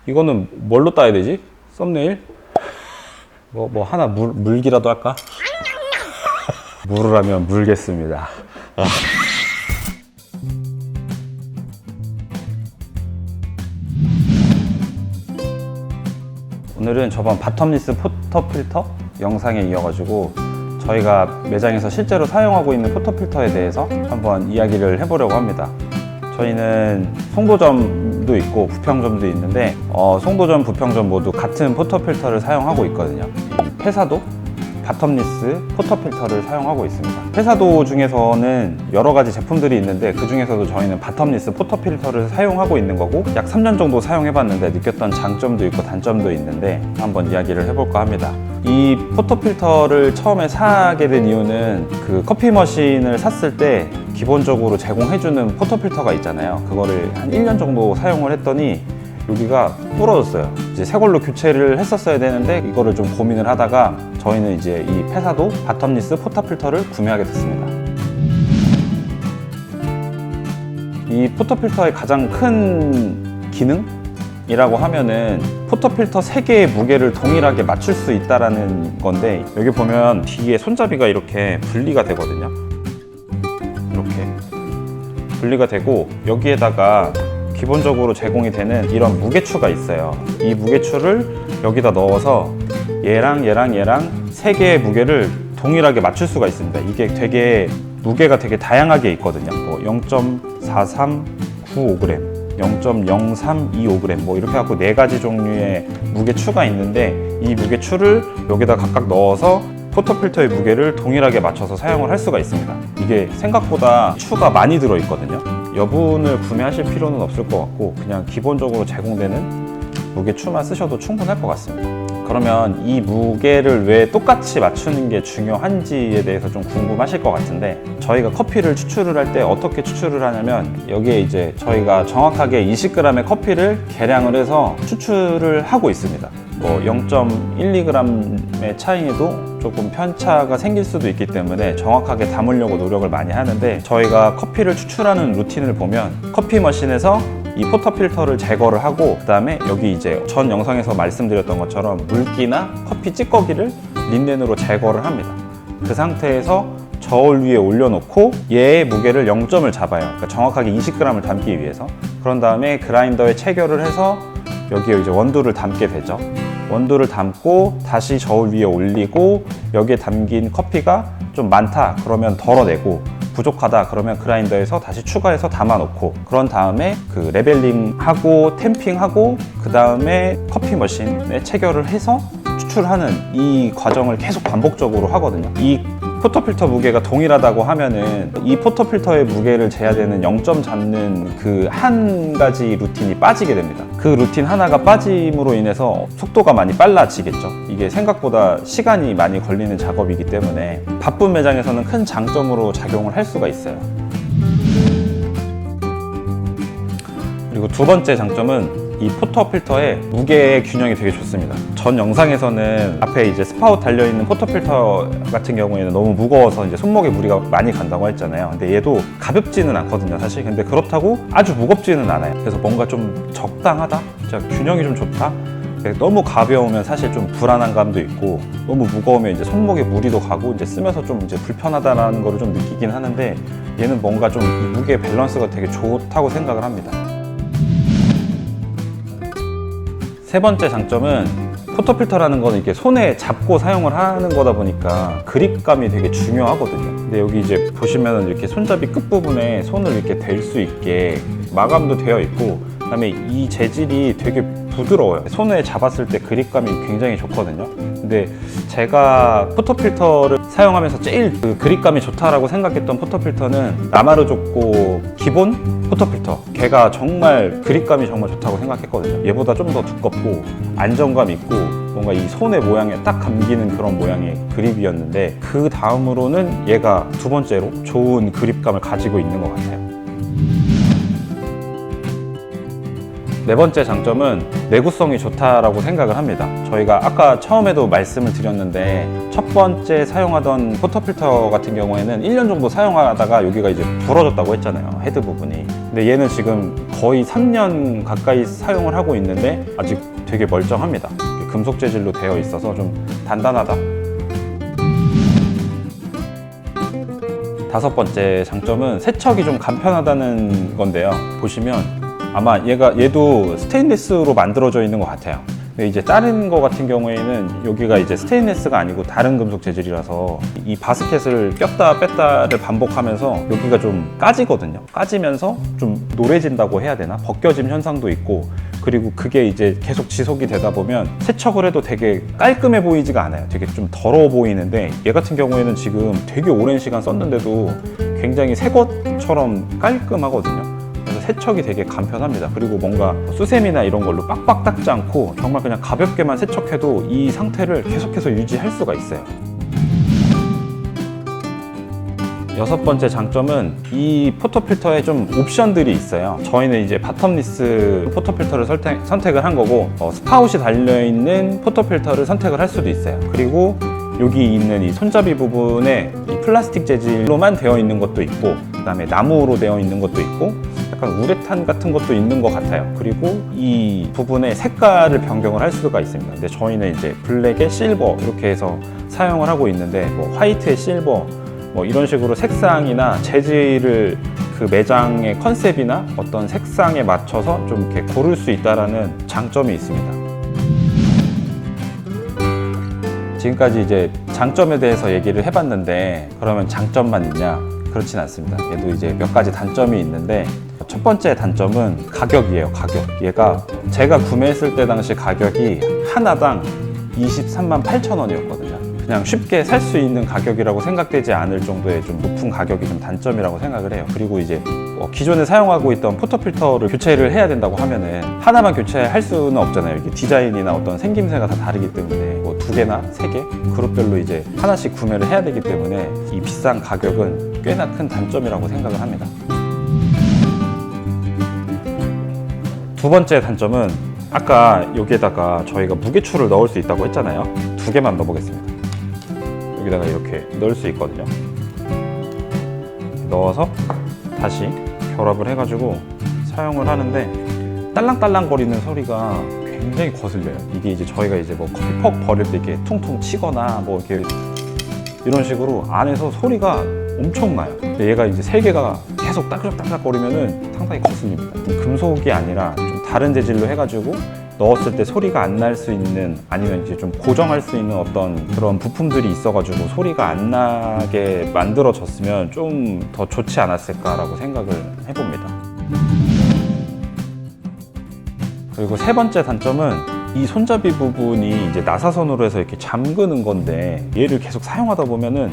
이거는 뭘로 따야 되지? 썸네일? 뭐 하나 물기라도 할까? 물으라면 물겠습니다. 오늘은 저번 바텀리스 포터필터 영상에 이어가지고 저희가 매장에서 실제로 사용하고 있는 포터필터에 대해서 한번 이야기를 해보려고 합니다. 저희는 송도점도 있고 부평점도 있는데 송도점, 부평점 모두 같은 포터필터를 사용하고 있거든요. 페사도, 바텀리스 포터필터를 사용하고 있습니다. 페사도 중에서는 여러 가지 제품들이 있는데 그 중에서도 저희는 바텀리스 포터필터를 사용하고 있는 거고, 약 3년 정도 사용해봤는데 느꼈던 장점도 있고 단점도 있는데 한번 이야기를 해볼까 합니다. 이 포터필터를 처음에 사게 된 이유는 그 커피 머신을 샀을 때 기본적으로 제공해주는 포터필터가 있잖아요. 그거를 한 1년 정도 사용을 했더니 여기가 부러졌어요. 이제 새 걸로 교체를 했었어야 되는데 이거를 좀 고민을 하다가 저희는 이제 이 페사도 바텀리스 포터필터를 구매하게 됐습니다. 이 포터필터의 가장 큰 기능이라고 하면은 포터필터 3개의 무게를 동일하게 맞출 수 있다라는 건데, 여기 보면 뒤에 손잡이가 이렇게 분리가 되거든요. 이렇게 분리가 되고 여기에다가 기본적으로 제공이 되는 이런 무게추가 있어요. 이 무게추를 여기다 넣어서 얘랑 3개의 무게를 동일하게 맞출 수가 있습니다. 이게 되게 무게가 되게 다양하게 있거든요. 뭐 0.4395g, 0.0325g 뭐 이렇게 해갖고 4가지 종류의 무게추가 있는데, 이 무게추를 여기다 각각 넣어서 포터필터의 무게를 동일하게 맞춰서 사용을 할 수가 있습니다. 이게 생각보다 추가 많이 들어있거든요. 여분을 구매하실 필요는 없을 것 같고 그냥 기본적으로 제공되는 무게추만 쓰셔도 충분할 것 같습니다. 그러면 이 무게를 왜 똑같이 맞추는 게 중요한지에 대해서 좀 궁금하실 것 같은데, 저희가 커피를 추출을 할 때 어떻게 추출을 하냐면, 여기에 이제 저희가 정확하게 20g의 커피를 계량을 해서 추출을 하고 있습니다. 뭐 0.12g의 차이에도 조금 편차가 생길 수도 있기 때문에 정확하게 담으려고 노력을 많이 하는데, 저희가 커피를 추출하는 루틴을 보면 커피 머신에서 이 포터필터를 제거를 하고, 그 다음에 여기 이제 전 영상에서 말씀드렸던 것처럼 물기나 커피 찌꺼기를 린넨으로 제거를 합니다. 그 상태에서 저울 위에 올려놓고 얘의 무게를 0점을 잡아요. 그러니까 정확하게 20g을 담기 위해서. 그런 다음에 그라인더에 체결을 해서 여기에 이제 원두를 담게 되죠. 원두를 담고 다시 저울 위에 올리고, 여기에 담긴 커피가 좀 많다 그러면 덜어내고, 부족하다 그러면 그라인더에서 다시 추가해서 담아놓고, 그런 다음에 그 레벨링하고 탬핑하고 그 다음에 커피 머신에 체결을 해서 추출하는 이 과정을 계속 반복적으로 하거든요. 이 포터필터 무게가 동일하다고 하면은 이 포터필터의 무게를 재야되는 0점 잡는 그 한 가지 루틴이 빠지게 됩니다. 그 루틴 하나가 빠짐으로 인해서 속도가 많이 빨라지겠죠. 이게 생각보다 시간이 많이 걸리는 작업이기 때문에 바쁜 매장에서는 큰 장점으로 작용을 할 수가 있어요. 그리고 두 번째 장점은 이 포터필터의 무게 균형이 되게 좋습니다. 전 영상에서는 앞에 이제 스파웃 달려있는 포터필터 같은 경우에는 너무 무거워서 이제 손목에 무리가 많이 간다고 했잖아요. 근데 얘도 가볍지는 않거든요, 사실. 근데 그렇다고 아주 무겁지는 않아요. 그래서 뭔가 좀 적당하다? 진짜 균형이 좀 좋다? 너무 가벼우면 사실 좀 불안한 감도 있고, 너무 무거우면 이제 손목에 무리도 가고 이제 쓰면서 좀 이제 불편하다라는 거를 좀 느끼긴 하는데, 얘는 뭔가 좀 이 무게 밸런스가 되게 좋다고 생각을 합니다. 세 번째 장점은, 포터필터라는 거는 이렇게 손에 잡고 사용을 하는 거다 보니까 그립감이 되게 중요하거든요. 근데 여기 이제 보시면은 이렇게 손잡이 끝부분에 손을 이렇게 댈 수 있게 마감도 되어 있고, 그다음에 이 재질이 되게 부드러워요. 손에 잡았을 때 그립감이 굉장히 좋거든요. 근데 제가 포터필터를 사용하면서 제일 그 그립감이 좋다라고 생각했던 포터필터는 라마르조코 기본 포터필터. 걔가 정말 그립감이 정말 좋다고 생각했거든요. 얘보다 좀 더 두껍고 안정감 있고 뭔가 이 손의 모양에 딱 감기는 그런 모양의 그립이었는데, 그 다음으로는 얘가 두 번째로 좋은 그립감을 가지고 있는 것 같아요. 네 번째 장점은 내구성이 좋다라고 생각을 합니다. 저희가 아까 처음에도 말씀을 드렸는데 첫 번째 사용하던 포터필터 같은 경우에는 1년 정도 사용하다가 여기가 이제 부러졌다고 했잖아요, 헤드 부분이. 근데 얘는 지금 거의 3년 가까이 사용을 하고 있는데 아직 되게 멀쩡합니다. 금속 재질로 되어 있어서 좀 단단하다. 다섯 번째 장점은 세척이 좀 간편하다는 건데요. 보시면 아마 얘도 스테인리스로 만들어져 있는 것 같아요. 근데 이제 다른 거 같은 경우에는 여기가 이제 스테인리스가 아니고 다른 금속 재질이라서 이 바스켓을 꼈다 뺐다를 반복하면서 여기가 좀 까지거든요. 까지면서 좀 노래진다고 해야 되나? 벗겨짐 현상도 있고, 그리고 그게 이제 계속 지속이 되다 보면 세척을 해도 되게 깔끔해 보이지가 않아요. 되게 좀 더러워 보이는데 얘 같은 경우에는 지금 되게 오랜 시간 썼는데도 굉장히 새 것처럼 깔끔하거든요. 그래서 세척이 되게 간편합니다. 그리고 뭔가 수세미나 이런 걸로 빡빡 닦지 않고 정말 그냥 가볍게만 세척해도 이 상태를 계속해서 유지할 수가 있어요. 여섯 번째 장점은 이 포터필터에 좀 옵션들이 있어요. 저희는 이제 바텀리스 포터필터를 선택을 한 거고, 스파웃이 달려있는 포터필터를 선택을 할 수도 있어요. 그리고 여기 있는 이 손잡이 부분에 이 플라스틱 재질로만 되어 있는 것도 있고, 그 다음에 나무로 되어 있는 것도 있고, 약간 우레탄 같은 것도 있는 것 같아요. 그리고 이 부분에 색깔을 변경을 할 수가 있습니다. 근데 저희는 이제 블랙에 실버 이렇게 해서 사용을 하고 있는데, 뭐 화이트에 실버 뭐 이런 식으로 색상이나 재질을 그 매장의 컨셉이나 어떤 색상에 맞춰서 좀 이렇게 고를 수 있다라는 장점이 있습니다. 지금까지 이제 장점에 대해서 얘기를 해봤는데, 그러면 장점만 있냐? 그렇진 않습니다. 얘도 이제 몇 가지 단점이 있는데, 첫 번째 단점은 가격이에요. 가격. 얘가 제가 구매했을 때 당시 가격이 하나당 23만 8천 원이었거든요. 그냥 쉽게 살 수 있는 가격이라고 생각되지 않을 정도의 좀 높은 가격이 좀 단점이라고 생각을 해요. 그리고 이제 기존에 사용하고 있던 포터필터를 교체를 해야 된다고 하면은 하나만 교체할 수는 없잖아요. 이게 디자인이나 어떤 생김새가 다 다르기 때문에 뭐 2개나 3개 그룹별로 이제 하나씩 구매를 해야 되기 때문에 이 비싼 가격은 꽤나 큰 단점이라고 생각을 합니다. 두 번째 단점은 아까 여기에다가 저희가 무게추를 넣을 수 있다고 했잖아요. 2개만 넣어보겠습니다. 여기다가 이렇게 넣을 수 있거든요. 넣어서 다시 결합을 해가지고 사용을 하는데 딸랑딸랑 거리는 소리가 굉장히 거슬려요. 이게 이제 저희가 이제 뭐 커피 퍽 버릴 때 이렇게 퉁퉁 치거나 뭐 이렇게 이런 식으로 안에서 소리가 엄청 나요. 근데 얘가 이제 3개가 계속 따글따글 거리면은 상당히 거슬립니다. 금속이 아니라 좀 다른 재질로 해가지고 넣었을 때 소리가 안 날 수 있는, 아니면 이제 좀 고정할 수 있는 어떤 그런 부품들이 있어가지고 소리가 안 나게 만들어졌으면 좀 더 좋지 않았을까라고 생각을 해봅니다. 그리고 세 번째 단점은 이 손잡이 부분이 이제 나사선으로 해서 이렇게 잠그는 건데, 얘를 계속 사용하다 보면은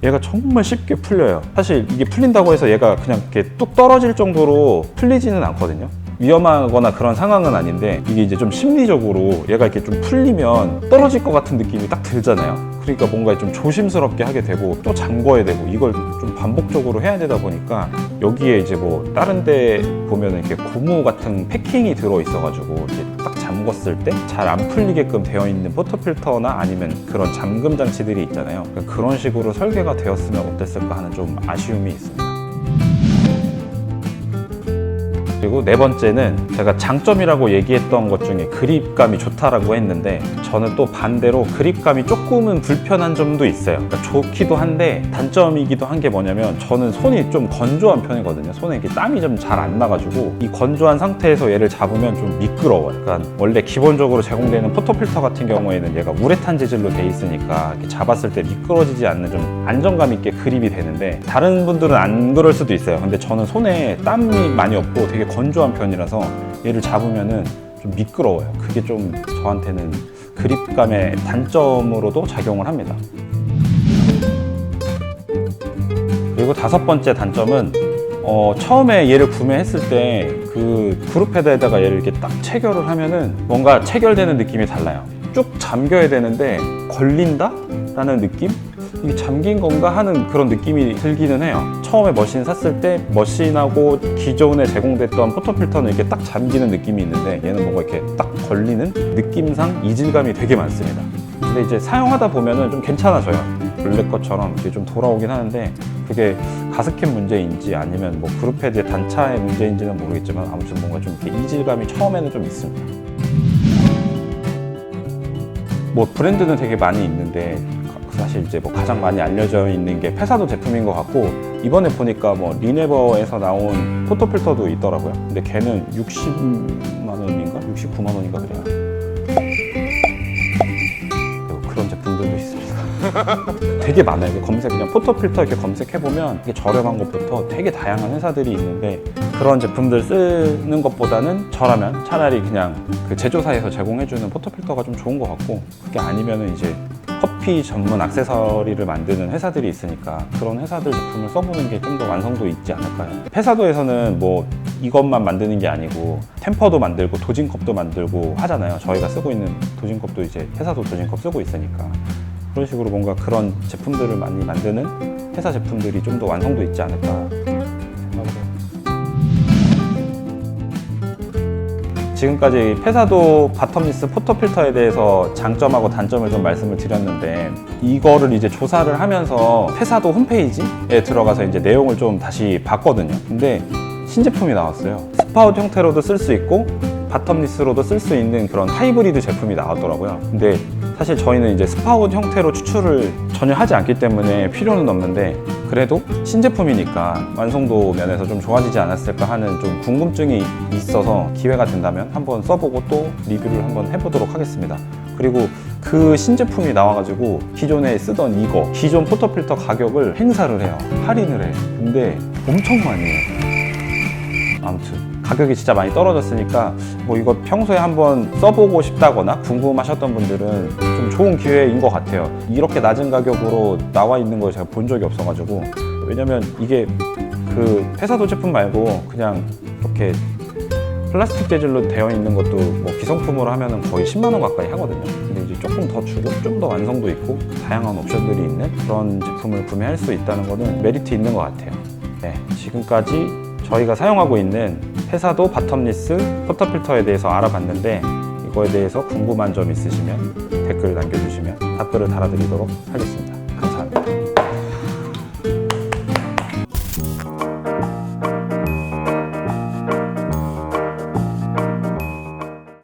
얘가 정말 쉽게 풀려요. 사실 이게 풀린다고 해서 얘가 그냥 이렇게 뚝 떨어질 정도로 풀리지는 않거든요. 위험하거나 그런 상황은 아닌데, 이게 이제 좀 심리적으로 얘가 이렇게 좀 풀리면 떨어질 것 같은 느낌이 딱 들잖아요. 그러니까 뭔가 좀 조심스럽게 하게 되고 또 잠궈야 되고 이걸 좀 반복적으로 해야 되다 보니까, 여기에 이제 뭐 다른 데 보면은 이렇게 고무 같은 패킹이 들어 있어가지고 이렇게 딱 잠궜을 때 잘 안 풀리게끔 되어 있는 포터필터나 아니면 그런 잠금 장치들이 있잖아요. 그러니까 그런 식으로 설계가 되었으면 어땠을까 하는 좀 아쉬움이 있습니다. 그리고 네 번째는 제가 장점이라고 얘기했던 것 중에 그립감이 좋다라고 했는데, 저는 또 반대로 그립감이 조금은 불편한 점도 있어요. 그러니까 좋기도 한데 단점이기도 한 게 뭐냐면, 저는 손이 좀 건조한 편이거든요. 손에 이렇게 땀이 좀 잘 안 나가지고 이 건조한 상태에서 얘를 잡으면 좀 미끄러워요. 그러니까 원래 기본적으로 제공되는 포터필터 같은 경우에는 얘가 우레탄 재질로 돼 있으니까 이렇게 잡았을 때 미끄러지지 않는 좀 안정감 있게 그립이 되는데, 다른 분들은 안 그럴 수도 있어요. 근데 저는 손에 땀이 많이 없고 되게 건조한 편이라서 얘를 잡으면은 좀 미끄러워요. 그게 좀 저한테는 그립감의 단점으로도 작용을 합니다. 그리고 다섯 번째 단점은 처음에 얘를 구매했을 때 그 그룹 헤더에다가 얘를 이렇게 딱 체결을 하면은 뭔가 체결되는 느낌이 달라요. 쭉 잠겨야 되는데 걸린다? 라는 느낌? 이게 잠긴 건가 하는 그런 느낌이 들기는 해요. 처음에 머신 샀을 때 머신하고 기존에 제공됐던 포토필터는 이렇게 딱 잠기는 느낌이 있는데 얘는 뭔가 이렇게 딱 걸리는 느낌상 이질감이 되게 많습니다. 근데 이제 사용하다 보면은 좀 괜찮아져요. 원래 것처럼 이렇게 좀 돌아오긴 하는데 그게 가스켓 문제인지 아니면 뭐 그룹헤드의 단차의 문제인지는 모르겠지만 아무튼 뭔가 좀 이렇게 이질감이 처음에는 좀 있습니다. 뭐 브랜드는 되게 많이 있는데 사실 이제 뭐 가장 많이 알려져 있는 게 페사도 제품인 것 같고 이번에 보니까 뭐 리네버에서 나온 포토필터도 있더라고요. 근데 걔는 60만 원인가 69만 원인가 그래요. 그런 제품들도 있습니다. 되게 많아요. 검색 그냥 포토필터 이렇게 검색해보면 이게 저렴한 것부터 되게 다양한 회사들이 있는데 그런 제품들 쓰는 것보다는 저라면 차라리 그냥 그 제조사에서 제공해주는 포토필터가 좀 좋은 것 같고 그게 아니면은 이제 커피 전문 액세서리를 만드는 회사들이 있으니까 그런 회사들 제품을 써보는 게 좀 더 완성도 있지 않을까요? 페사도에서는 뭐 이것만 만드는 게 아니고 템퍼도 만들고 도진컵도 만들고 하잖아요. 저희가 쓰고 있는 도진컵도 이제 페사도 도진컵 쓰고 있으니까 그런 식으로 뭔가 그런 제품들을 많이 만드는 회사 제품들이 좀 더 완성도 있지 않을까 생각을 해요. 지금까지 페사도 바텀리스 포토필터에 대해서 장점하고 단점을 좀 말씀을 드렸는데 이거를 이제 조사를 하면서 페사도 홈페이지에 들어가서 이제 내용을 좀 다시 봤거든요. 근데 신제품이 나왔어요. 스파웃 형태로도 쓸 수 있고 바텀리스로도 쓸 수 있는 그런 하이브리드 제품이 나왔더라고요. 근데 사실 저희는 이제 스파웃 형태로 추출을 전혀 하지 않기 때문에 필요는 없는데 그래도 신제품이니까 완성도 면에서 좀 좋아지지 않았을까 하는 좀 궁금증이 있어서 기회가 된다면 한번 써보고 또 리뷰를 한번 해보도록 하겠습니다. 그리고 그 신제품이 나와가지고 기존에 쓰던 이거 기존 포토필터 가격을 행사를 해요. 할인을 해. 근데 엄청 많이 해요. 아무튼 가격이 진짜 많이 떨어졌으니까 뭐 이거 평소에 한번 써보고 싶다거나 궁금하셨던 분들은 좀 좋은 기회인 것 같아요. 이렇게 낮은 가격으로 나와 있는 걸 제가 본 적이 없어가지고 왜냐면 이게 그 페사도 제품 말고 그냥 이렇게 플라스틱 재질로 되어 있는 것도 뭐 기성품으로 하면은 거의 10만 원 가까이 하거든요. 근데 이제 조금 더 주고 좀 더 완성도 있고 다양한 옵션들이 있는 그런 제품을 구매할 수 있다는 거는 메리트 있는 것 같아요. 네, 지금까지 저희가 사용하고 있는 페사도 바텀리스 포토필터에 대해서 알아봤는데 이거에 대해서 궁금한 점 있으시면 댓글 남겨주시면 답글을 달아드리도록 하겠습니다.